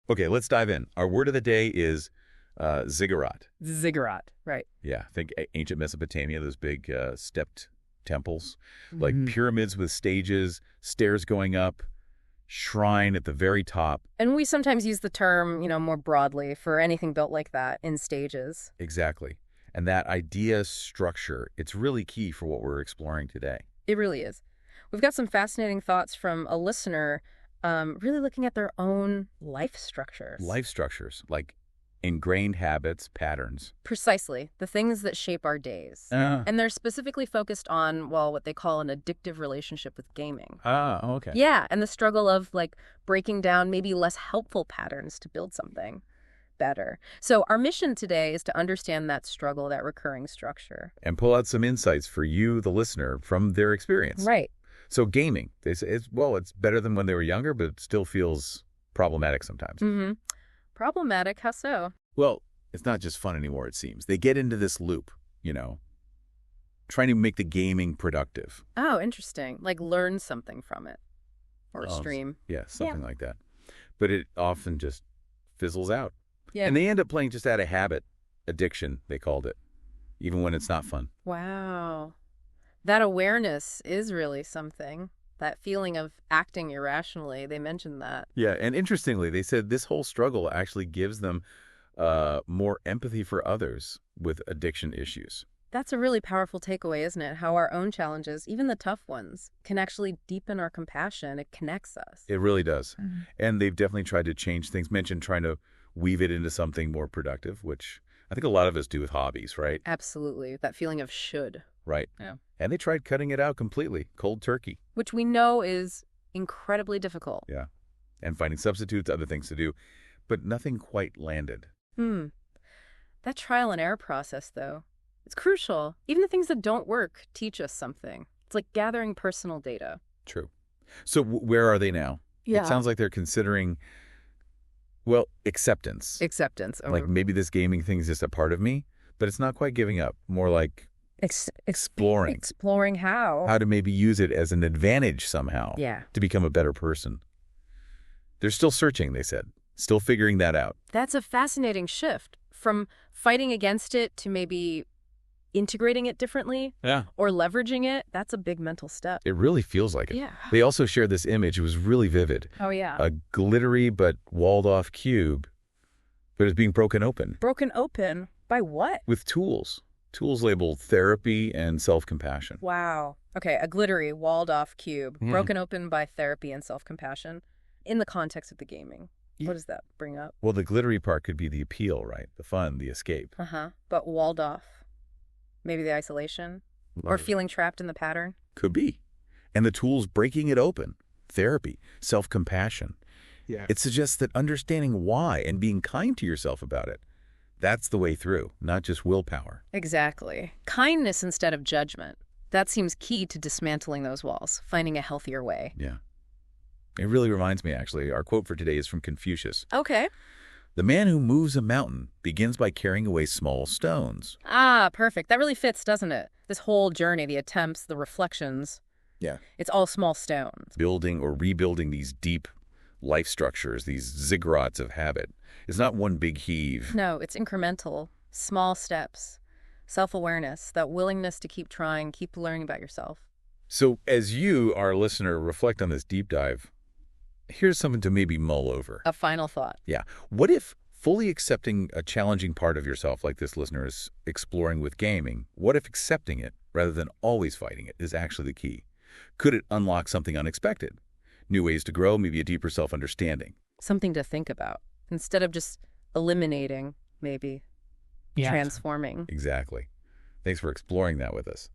Okay, let's dive in. Our word of the day is ziggurat. Ziggurat, right. Yeah, think ancient Mesopotamia, those big stepped temples, like Mhm. pyramids with stages, stairs going up, shrine at the very top. And we sometimes use the term, more broadly for anything built like that in stages. Exactly. And that idea structure, it's really key for what we're exploring today. It really is. We've got some fascinating thoughts from a listener really looking at their own life structures. Life structures, like ingrained habits, patterns. Precisely, the things that shape our days. And they're specifically focused on, well, what they call an addictive relationship with gaming. Okay. Yeah, and the struggle of breaking down maybe less helpful patterns to build something better. So our mission today is to understand that struggle, that recurring structure. And pull out some insights for you, the listener, from their experience. Right. So gaming, they say, it's better than when they were younger, but it still feels problematic sometimes. Mm-hmm. Problematic, how so? Well, it's not just fun anymore, it seems. They get into this loop, trying to make the gaming productive. Oh, interesting. Like learn something from it. Or Oh, stream. Yeah, something like that. But it often just fizzles out. Yeah. And they end up playing just out of habit. Addiction, they called it, even when it's not fun. Wow. That awareness is really something. That feeling of acting irrationally, they mentioned that. Yeah, and interestingly, they said this whole struggle actually gives them more empathy for others with addiction issues. That's a really powerful takeaway, isn't it? How our own challenges, even the tough ones, can actually deepen our compassion. It connects us. It really does. Mm-hmm. And they've definitely tried to change things, mentioned trying to weave it into something more productive, which I think a lot of us do with hobbies, right? Absolutely. That feeling of should. Right. Yeah. And they tried cutting it out completely, cold turkey. Which we know is incredibly difficult. Yeah. And finding substitutes, other things to do. But nothing quite landed. That trial and error process, though, it's crucial. Even the things that don't work teach us something. It's like gathering personal data. True. So where are they now? It sounds like they're considering, well, acceptance. Acceptance. Like maybe this gaming thing is just a part of me, but it's not quite giving up. More like exploring. Exploring how. How to maybe use it as an advantage somehow. Yeah. To become a better person. They're still searching, they said. Still figuring that out. That's a fascinating shift from fighting against it to maybe integrating it differently. Yeah. Or leveraging it. That's a big mental step. It really feels like it. Yeah. They also shared this image. It was really vivid. Oh, yeah. A glittery but walled-off cube, but it's being broken open. Broken open by what? With tools. Tools labeled therapy and self-compassion. Wow. Okay, a glittery, walled-off cube, broken open by therapy and self-compassion in the context of the gaming. What does that bring up? Well, the glittery part could be the appeal, right? The fun, the escape. Uh-huh. But walled off. Maybe the isolation? Or feeling trapped in the pattern? Could be. And the tools breaking it open. Therapy, self-compassion. Yeah. It suggests that understanding why and being kind to yourself about it, that's the way through, not just willpower. Exactly. Kindness instead of judgment. That seems key to dismantling those walls, finding a healthier way. Yeah. It really reminds me, actually. Our quote for today is from Confucius. Okay. The man who moves a mountain begins by carrying away small stones. Ah, perfect. That really fits, doesn't it? This whole journey, the attempts, the reflections. Yeah. It's all small stones. Building or rebuilding these deep life structures, these ziggurats of habit. It's not one big heave. No, it's incremental, small steps, self-awareness, that willingness to keep trying, keep learning about yourself. So as you, our listener, reflect on this deep dive, here's something to maybe mull over. A final thought. Yeah. What if fully accepting a challenging part of yourself, like this listener is exploring with gaming, what if accepting it, rather than always fighting it, is actually the key? Could it unlock something unexpected? New ways to grow, maybe a deeper self-understanding. Something to think about. Instead of just eliminating, maybe Yeah. transforming. Exactly. Thanks for exploring that with us.